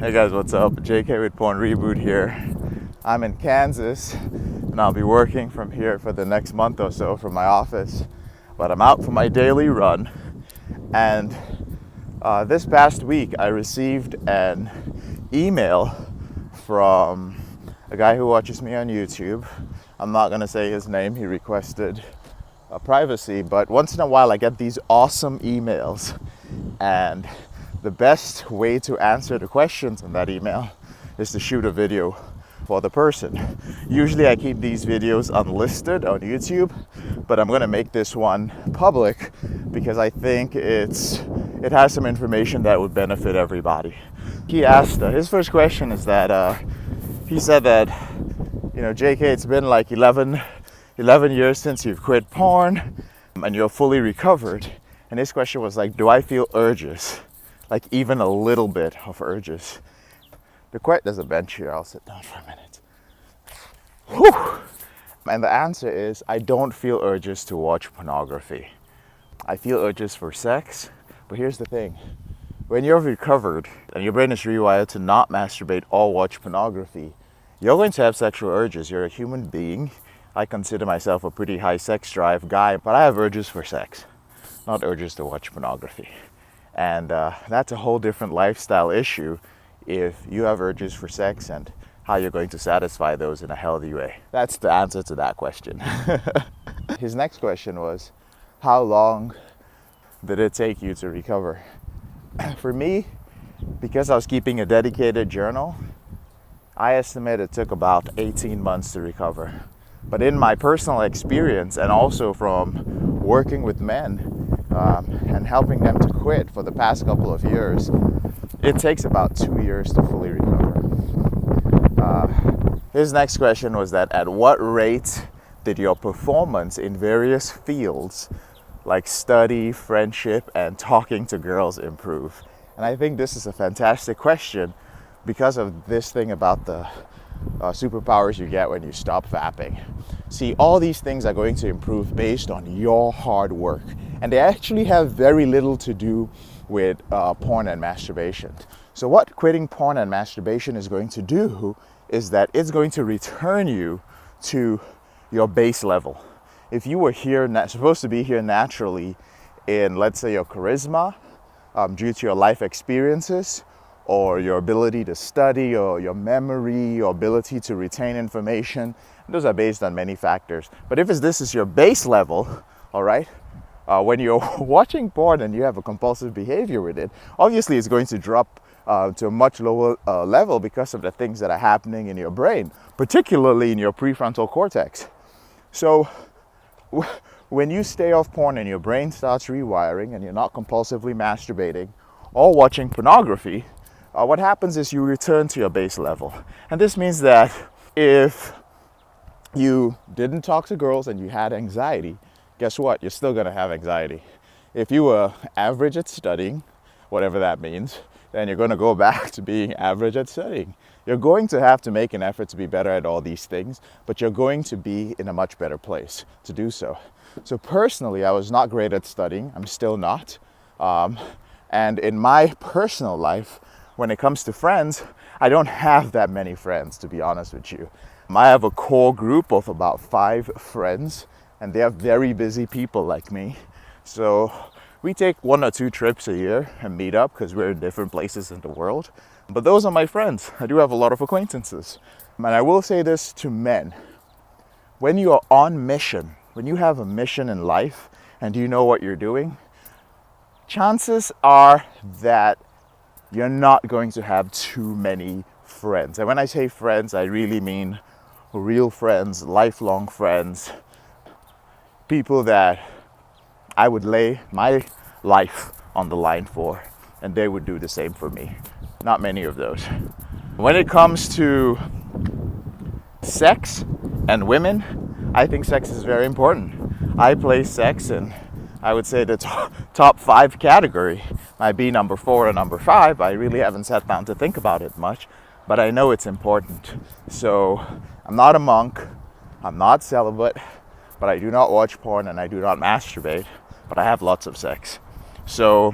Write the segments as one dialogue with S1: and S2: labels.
S1: Hey guys, what's up? JK with PornReboot here. I'm in Kansas and I'll be working from here for the next month or so from my office. But I'm out for my daily run, and this past week I received an email from a guy who watches me on YouTube. I'm not gonna say his name, he requested privacy, but once in a while I get these awesome emails, and the best way to answer the questions in that email is to shoot a video for the person. Usually I keep these videos unlisted on YouTube, but I'm gonna make this one public because I think it has some information that would benefit everybody. He asked, his first question is that, he said that, JK, it's been like 11 years since you've quit porn and you're fully recovered. And his question was like, do I feel urges? Like even a little bit of urges. There's a bench here, I'll sit down for a minute. Whew. And the answer is, I don't feel urges to watch pornography. I feel urges for sex, but here's the thing. When you're recovered and your brain is rewired to not masturbate or watch pornography, you're going to have sexual urges. You're a human being. I consider myself a pretty high sex drive guy, but I have urges for sex, not urges to watch pornography. And that's a whole different lifestyle issue if you have urges for sex and how you're going to satisfy those in a healthy way. That's the answer to that question. His next question was, how long did it take you to recover? For me, because I was keeping a dedicated journal, I estimate it took about 18 months to recover. But in my personal experience, and also from working with men and helping them to quit for the past couple of years, it takes about 2 years to fully recover. His next question was that, at what rate did your performance in various fields like study, friendship, and talking to girls improve? And I think this is a fantastic question because of this thing about the superpowers you get when you stop vapping. See, all these things are going to improve based on your hard work, and they actually have very little to do with porn and masturbation. So what quitting porn and masturbation is going to do is that it's going to return you to your base level. If you were here, supposed to be here naturally in, let's say, your charisma, due to your life experiences, or your ability to study, or your memory, your ability to retain information, those are based on many factors. But if this is your base level, all right, when you're watching porn and you have a compulsive behavior with it, obviously it's going to drop to a much lower level because of the things that are happening in your brain, particularly in your prefrontal cortex. So when you stay off porn and your brain starts rewiring and you're not compulsively masturbating or watching pornography, what happens is you return to your base level. And this means that if you didn't talk to girls and you had anxiety, guess what? You're still going to have anxiety. If you were average at studying, whatever that means, then you're going to go back to being average at studying. You're going to have to make an effort to be better at all these things, but you're going to be in a much better place to do so. So personally, I was not great at studying. I'm still not. And in my personal life, when it comes to friends, I don't have that many friends, to be honest with you. I have a core group of about 5 friends, and they are very busy people like me. So we take 1 or 2 trips a year and meet up because we're in different places in the world. But those are my friends. I do have a lot of acquaintances. And I will say this to men. When you are on mission, when you have a mission in life and you know what you're doing, chances are that you're not going to have too many friends. And when I say friends, I really mean real friends, lifelong friends, people that I would lay my life on the line for, and they would do the same for me. Not many of those. When it comes to sex and women, I think sex is very important. I place sex in, I would say, the top 5 category. Might be number 4 or number 5. I really haven't sat down to think about it much, but I know it's important. So I'm not a monk, I'm not celibate, but I do not watch porn and I do not masturbate, but I have lots of sex. So,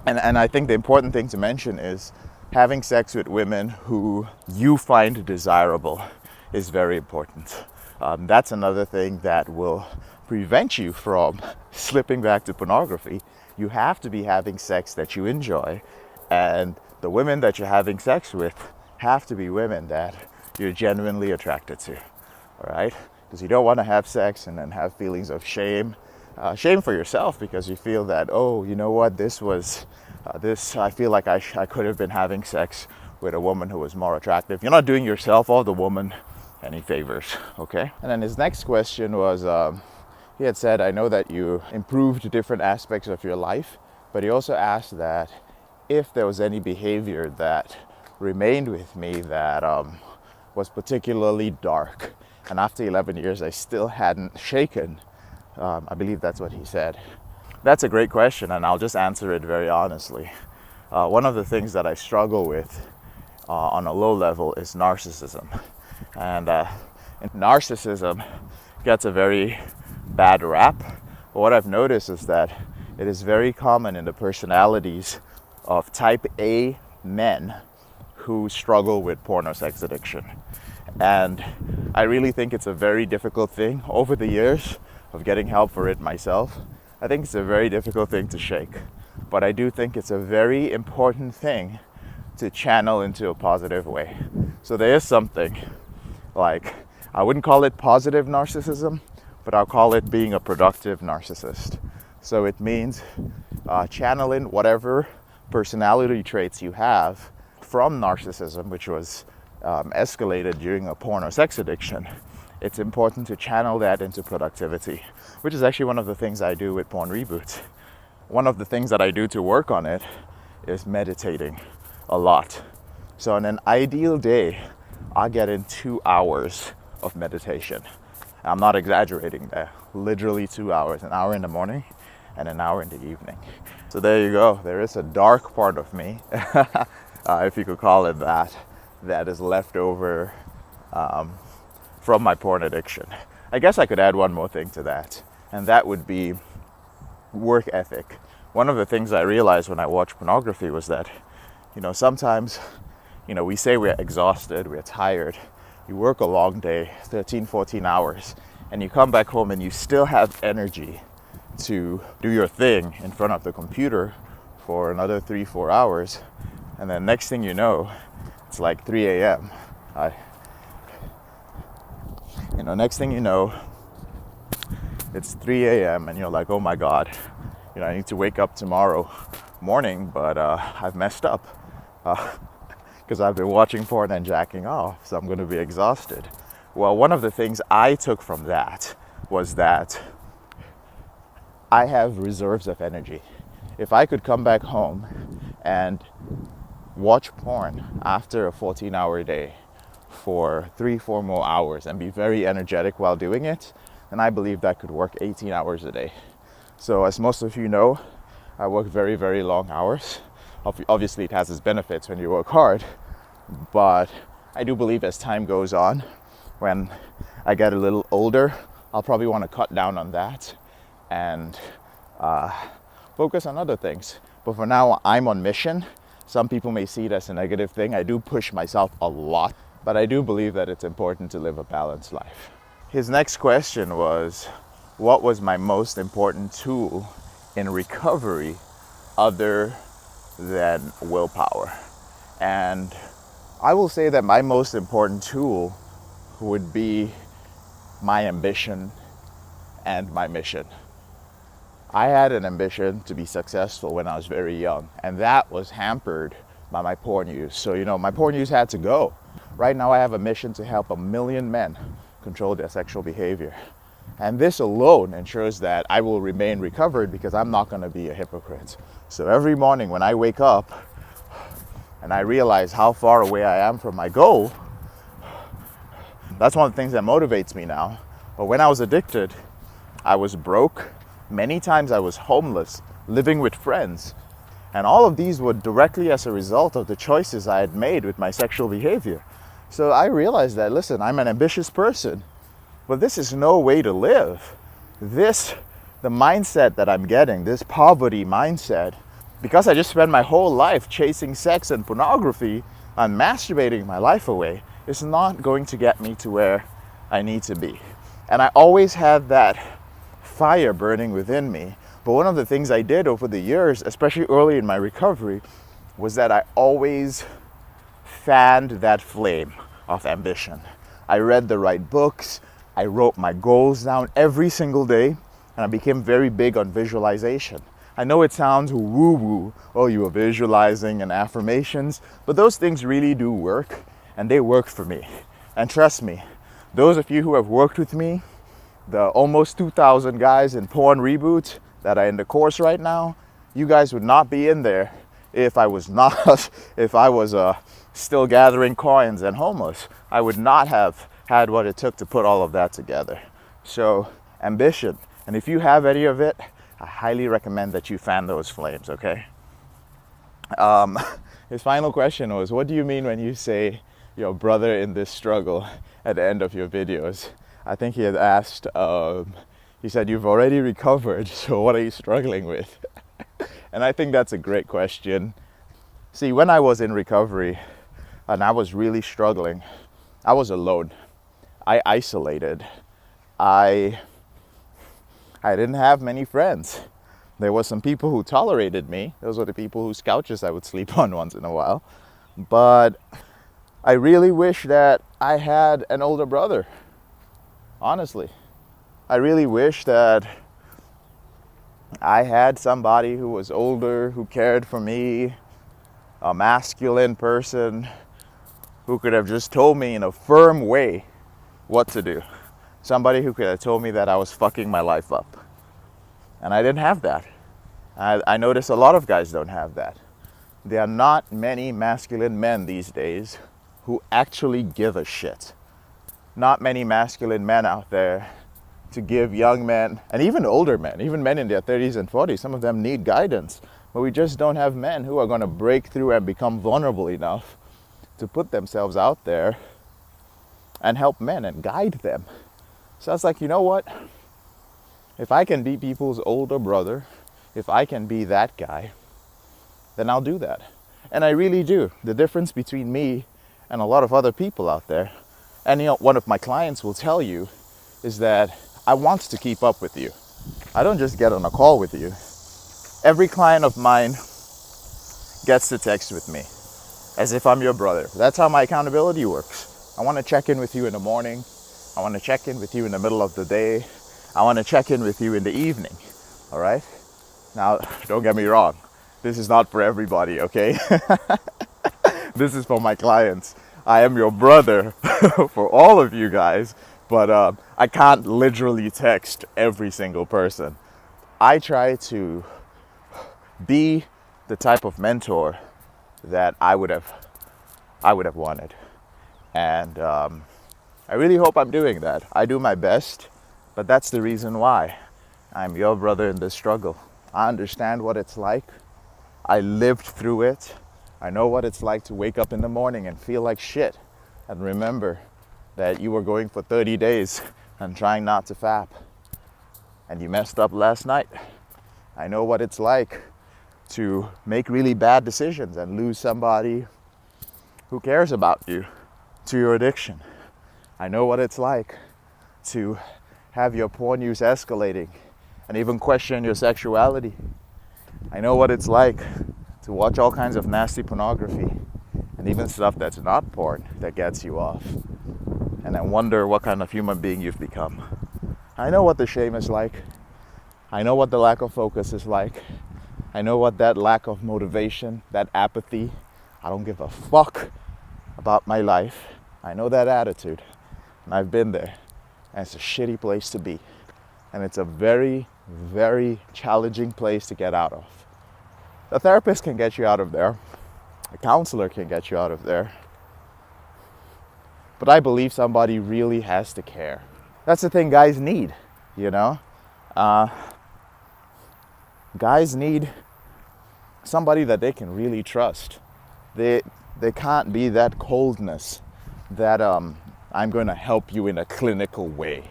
S1: and I think the important thing to mention is having sex with women who you find desirable is very important. That's another thing that will prevent you from slipping back to pornography. You have to be having sex that you enjoy, and the women that you're having sex with have to be women that you're genuinely attracted to, all right? Because you don't want to have sex and then have feelings of shame, shame for yourself because you feel that, oh, you know what, I feel like I could have been having sex with a woman who was more attractive. You're not doing yourself or the woman any favors, okay? And then his next question was, he had said, I know that you improved different aspects of your life, but he also asked that if there was any behavior that remained with me that was particularly dark, and after 11 years I still hadn't shaken. I believe that's what he said. That's a great question, and I'll just answer it very honestly. One of the things that I struggle with on a low level is narcissism. And narcissism gets a very bad rap. But what I've noticed is that it is very common in the personalities of type A men who struggle with porn or sex addiction. And I really think it's a very difficult thing. Over the years of getting help for it myself, I think it's a very difficult thing to shake. But I do think it's a very important thing to channel into a positive way. So there is something like, I wouldn't call it positive narcissism, but I'll call it being a productive narcissist. So it means channeling whatever personality traits you have from narcissism, which was escalated during a porn or sex addiction. It's important to channel that into productivity, which is actually one of the things I do with PornReboot. One of the things that I do to work on it is meditating a lot. So on an ideal day, I get in 2 hours of meditation. I'm not exaggerating there. Literally 2 hours, an hour in the morning and an hour in the evening. So there you go. There is a dark part of me, if you could call it that, that is left over from my porn addiction. I guess I could add one more thing to that, and that would be work ethic. One of the things I realized when I watched pornography was that, sometimes, we say we're exhausted, we're tired. You work a long day, 13, 14 hours, and you come back home and you still have energy to do your thing in front of the computer for another 3-4 hours. And then next thing you know, it's like 3 a.m. Next thing you know, it's 3 a.m. and you're like, oh my God, I need to wake up tomorrow morning, but I've messed up because I've been watching porn and jacking off, so I'm going to be exhausted. Well, one of the things I took from that was that I have reserves of energy. If I could come back home and watch porn after a 14-hour day for 3-4 more hours and be very energetic while doing it, then I believe that could work 18 hours a day. So as most of you know, I work very, very long hours. Obviously, it has its benefits when you work hard, but I do believe as time goes on, when I get a little older, I'll probably want to cut down on that and focus on other things. But for now, I'm on mission. Some people may see it as a negative thing. I do push myself a lot, but I do believe that it's important to live a balanced life. His next question was, what was my most important tool in recovery other than willpower? And I will say that my most important tool would be my ambition and my mission. I had an ambition to be successful when I was very young, and that was hampered by my porn use. So, my porn use had to go. Right now, I have a mission to help 1 million men control their sexual behavior. And this alone ensures that I will remain recovered because I'm not going to be a hypocrite. So every morning when I wake up and I realize how far away I am from my goal, that's one of the things that motivates me now. But when I was addicted, I was broke. Many times I was homeless, living with friends. And all of these were directly as a result of the choices I had made with my sexual behavior. So I realized that, listen, I'm an ambitious person, but this is no way to live. The mindset that I'm getting, this poverty mindset, because I just spent my whole life chasing sex and pornography and masturbating my life away, is not going to get me to where I need to be. And I always had that fire burning within me. But one of the things I did over the years, especially early in my recovery, was that I always fanned that flame of ambition. I read the right books, I wrote my goals down every single day, and I became very big on visualization. I know it sounds woo-woo, oh, you are visualizing and affirmations, but those things really do work, and they work for me. And trust me, those of you who have worked with me, the almost 2,000 guys in PornReboot that are in the course right now, you guys would not be in there if I was still gathering coins and homeless. I would not have had what it took to put all of that together. So, ambition. And if you have any of it, I highly recommend that you fan those flames, okay? His final question was, what do you mean when you say your brother in this struggle at the end of your videos? I think he had asked, he said, you've already recovered, so what are you struggling with? And I think that's a great question. See, when I was in recovery and I was really struggling, I was alone. I isolated. I didn't have many friends. There were some people who tolerated me. Those were the people whose couches I would sleep on once in a while. But I really wish that I had an older brother. Honestly, I really wish that I had somebody who was older, who cared for me, a masculine person who could have just told me in a firm way what to do. Somebody who could have told me that I was fucking my life up. And I didn't have that. I notice a lot of guys don't have that. There are not many masculine men these days who actually give a shit. Not many masculine men out there to give young men, and even older men, even men in their 30s and 40s, some of them need guidance. But we just don't have men who are going to break through and become vulnerable enough to put themselves out there and help men and guide them. So I was like, you know what? If I can be people's older brother, if I can be that guy, then I'll do that. And I really do. The difference between me and a lot of other people out there, and one of my clients will tell you, is that I want to keep up with you. I don't just get on a call with you. Every client of mine gets to text with me as if I'm your brother. That's how my accountability works. I want to check in with you in the morning. I want to check in with you in the middle of the day. I want to check in with you in the evening. All right? Now, don't get me wrong. This is not for everybody, okay? This is for my clients. I am your brother for all of you guys, but I can't literally text every single person. I try to be the type of mentor that I would have wanted, and I really hope I'm doing that. I do my best, but that's the reason why I'm your brother in this struggle. I understand what it's like. I lived through it. I know what it's like to wake up in the morning and feel like shit, and remember that you were going for 30 days and trying not to fap, and you messed up last night. I know what it's like to make really bad decisions and lose somebody who cares about you to your addiction. I know what it's like to have your porn use escalating and even question your sexuality. I know what it's like to watch all kinds of nasty pornography and even stuff that's not porn that gets you off. And I wonder what kind of human being you've become. I know what the shame is like. I know what the lack of focus is like. I know what that lack of motivation, that apathy, I don't give a fuck about my life. I know that attitude, and I've been there, and it's a shitty place to be. And it's a very, very challenging place to get out of. A therapist can get you out of there. A counselor can get you out of there. But I believe somebody really has to care. That's the thing guys need, you know? Guys need somebody that they can really trust. They can't be that coldness that I'm going to help you in a clinical way.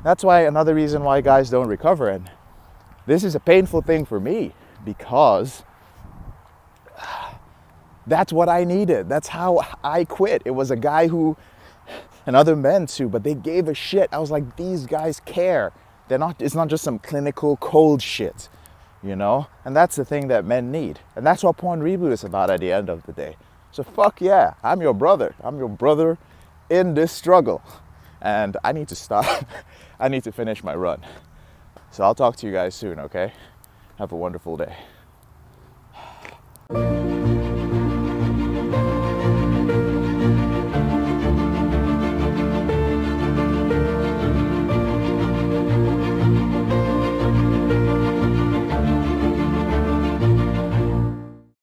S1: That's why another reason why guys don't recover. And this is a painful thing for me, because That's what I needed. That's how I quit. It was a guy who, and other men too, but they gave a shit. I was like, these guys care. It's not just some clinical cold shit, you know? And that's the thing that men need. And that's what PornReboot is about at the end of the day. So fuck yeah, I'm your brother. I'm your brother in this struggle. And I need to stop. I need to finish my run. So I'll talk to you guys soon, okay? Have a wonderful day.